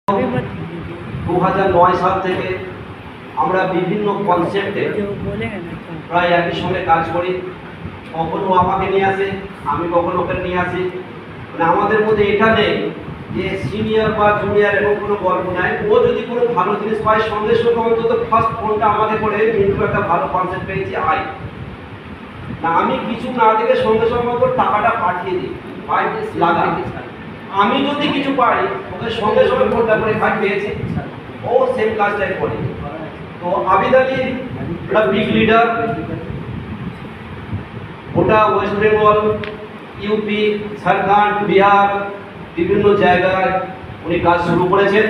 2009 সাল থেকে আমরা বিভিন্ন কনসেপ্টে প্রায় একই সঙ্গে কাজ করি। কখনো আমাকে নিয়ে আসে, আমি কখনো ওকে নিয়ে আসি। মানে আমাদের মধ্যে এটা নেই যে সিনিয়র বা জুনিয়র এরকম কোনো গল্প নাই। ও যদি কোনো ভালো জিনিস পায় সঙ্গে সঙ্গে অন্তত ফার্স্ট ফোনটা আমাকে করে কিন্তু একটা ভালো কনসেপ্ট পেয়েছি আই না, আমি কিছু না দেখে সঙ্গে সঙ্গে ওর টাকাটা পাঠিয়ে দিই, ভাই লাগা। আমি যদি কিছু পাই ওকে সঙ্গে সঙ্গে ফোনটা করে ভাই পেয়েছি, ও সেম কাজটাই করে। তো আবিদ আলী একটা বিগ লিডার, গোটা ওয়েস্ট বেঙ্গল, ইউপি, ঝাড়খণ্ড, বিহার বিভিন্ন জায়গায় উনি কাজ শুরু করেছেন।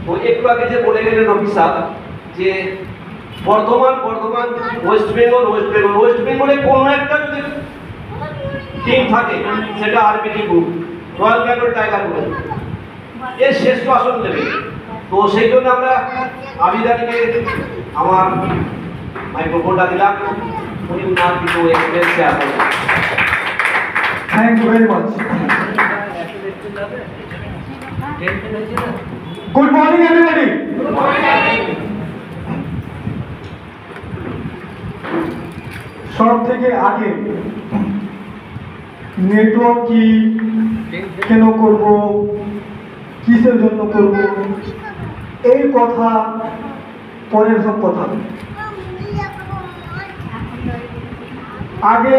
তো একটু আগে যে বলে গেলেন অফিসার যে বর্ধমান ওয়েস্ট বেঙ্গলে কোনো একটা যদি টিম থাকে সেটা RBT group, royal Bengal tiger group এর শ্রেষ্ঠ আসন দেবে। তো সেই জন্য আমরা আবিদ আলীকে আমার মাইক্রোফোনটা দিলাম, উনি উনার কিছু এক্সপিরিয়েন্স শেয়ার করবেন। Thank you very much. Good morning everybody. সব থেকে আগে নেটওয়ার্ক কি, কেন করব, কিসের জন্য করব, এই কথা পরের সব কথা। আগে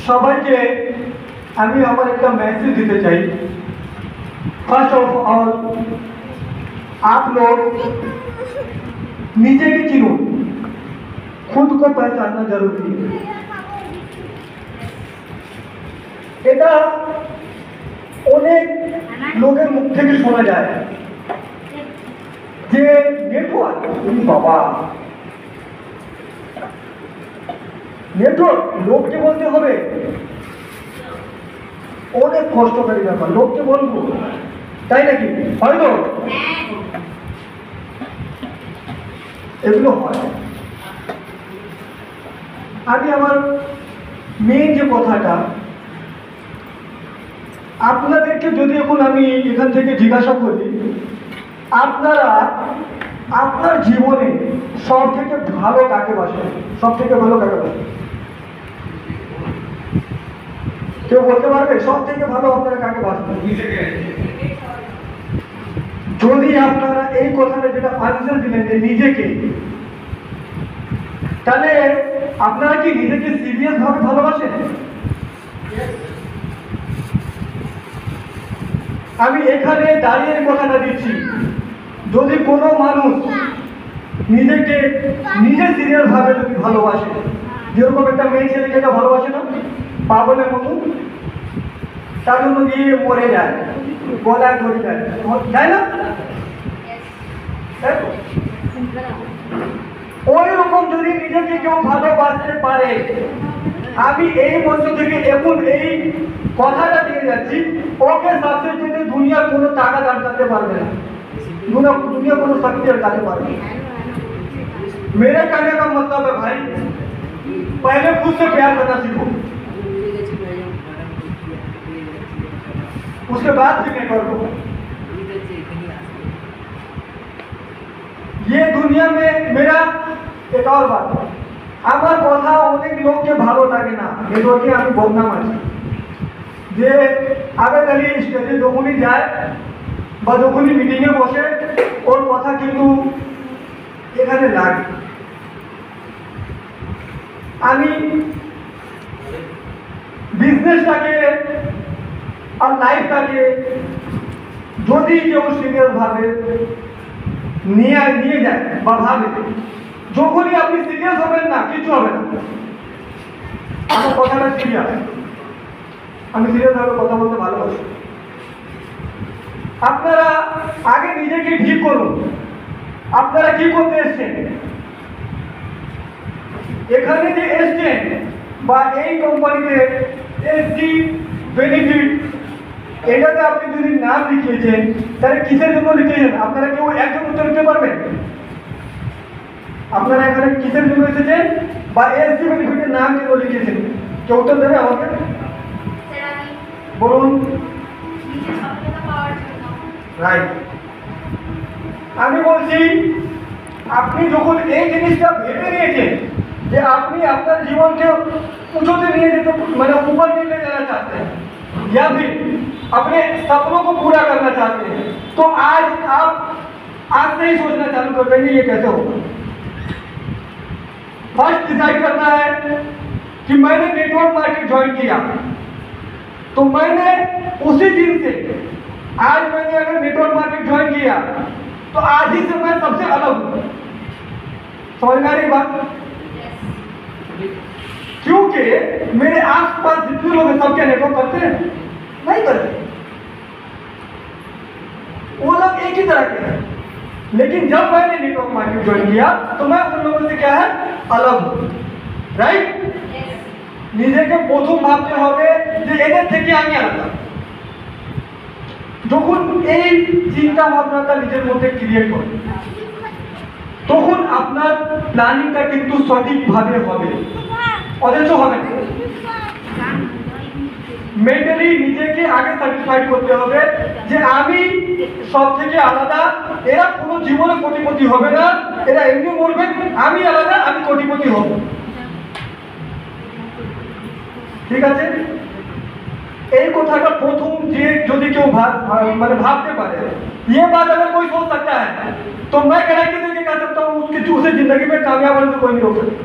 সবাইকে আমি আমার একটা मैसेज দিতে চাই। फर्स्ट ऑफ ऑल आप लोग नीचे की चिन्हों खुद को पहचानना जरूरी है। এটা অনেক লোকের মুখ থেকে শোনা যায় যে নেটওয়ার্ক, বাবা নেটওয়ার্ক লোককে বলতে হবে, অনেক কষ্টকারী ব্যাপার। লোককে বলবো তাই নাকি? হয়তো এগুলো হয়। আমি আমার মেন যে কথাটা আপনাদেরকে যদি এখন আমি এখান থেকে জিজ্ঞাসা করি, আপনারা আপনার জীবনে সব থেকে ভালো কাকে বাসেন? সব থেকে ভালো কাকে বাসেন? কেউ বলতে পারবে সব থেকে ভালো আপনারা কাকে বাসবেন? যদি আপনারা এই কথাটা যেটা আনসার দিলেন যে নিজেকে, তাহলে আপনারা কি নিজেকে সিরিয়াস ভাবে ভালোবাসেন? আমি এখানে দাঁড়িয়ে কথাটা দিচ্ছি, যদি কোনো মানুষ নিজেকে নিজে সিরিয়াস ভাবে যদি ভালোবাসে, যেরকম একটা মেয়ে ছেলেকে ভালোবাসে না পাগলের মতো, তার জন্য গিয়ে মরে যায়, গলায় ধরে যায়, তাই না? ওই রকম যদি নিজেকে কেউ ভালোবাসতে পারে, আমি এই মঞ্চ থেকে এখন এই কথাটা দিয়ে যাচ্ছি, ওকে সাকসেস পেতে দুনিয়ার কোনো টাকা দান করতে পারবে না, दुनिया को शक्ति हटाने वाली। मेरे कहने का मतलब है भाई, पहले खुद से प्यार करना सीखो, उसके बाद फिर करो। ये दुनिया में मेरा एक और बात, আমার কথা অনেক লোককে ভালো লাগে না, নেটওয়ার্কে আমি বদনাম আছি যে আবেদ আলী স্টেজে যখনই যায় বা যখনই মিটিংয়ে বসে ওর কথা কিন্তু এখানে লাগে। আমি বিজনেসটাকে আর লাইফটাকে যদি কেউ সিরিয়াস ভাবে নিয়ে যায় বা ভাবে, যখনই আপনি সিরিয়াস হবেন না কিছু হবে না। আমার কথাটা সিরিয়াস, আমি সিরিয়াস ভাবে কথা বলতে ভালোবাসি। আপনারা আগে নিজেকে ঠিক করুন, আপনারা কি করতে এসছেন, এখানে যে এসছেন বা এই কোম্পানিতে এসটি বেনিফিট এটাতে আপনি যদি নাম লিখিয়েছেন, তাহলে কিসের জন্য লিখিয়েছেন? আপনারা কেউ একজন উত্তর দিতে পারবেন? আপনারা এখানে কিসের জন্য এসেছেন বা এসটি বেনিফিটের নাম কেন লিখিয়েছেন? কেউ উত্তর দেবে আমাকে? বলুন। রাইট। আমি বলছি আপনি যখন এই জিনিসটা ভেবে নিয়েছেন যে আপনি আপনার জীবনকে उछलते नहीं जेते मैंने ऊपर नहीं ले जाना चाहते हैं या फिर अपने सपनों को पूरा करना चाहते हैं, तो आज आप आज से ही सोचना चालू कर देंगे ये कैसे होगा। फर्स्ट डिसाइड करना है कि मैंने नेटवर्क मार्केट ज्वाइन किया, तो मैंने उसी दिन से आज मैंने अगर नेटवर्क मार्केट ज्वाइन किया तो आज ही से मैं सबसे अलग हूँ। समझ में आ रही बात? क्योंकि मेरे आसपास जितने लोग हैं सब क्या नेटवर्क करते हैं? नहीं करते। वो लोग एक ही तरह के हैं, लेकिन जब मैंने नेटवर्क मार्केट ज्वाइन किया तो मैं उन लोगों से क्या है अलग हूँ। राइट? নিজেকে প্রথম ভাবতে হবে যে এদের থেকে আমি আলাদা। যখন এই চিন্তা ভাবনাটা নিজের মধ্যে ক্রিয়েট হবে তখন আপনার প্ল্যানিংটা কিন্তু সঠিকভাবে হবে, অথচ হবে না। মেন্টালি নিজেকে আগে স্যাটিসফাইড করতে হবে যে আমি সব থেকে আলাদা, এরা কোনো জীবনে কোটিপতি হবে না, এরা এমনি মরবে, আমি আলাদা, আমি কোটিপতি হব। ঠিক আছে? এই কথাটা প্রথম যে যদি কেউ মানে ভাবতে পারে, ये बात अगर कोई सोच सकता है तो मैं गारंटी देके कह सकता हूँ उसकी उसे जिंदगी में कामयाब होने से कोई नहीं रोक सकता।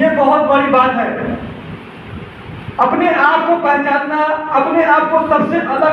ये बहुत बड़ी बात है। अपने आप को पहचानना, अपने आप को सबसे अलग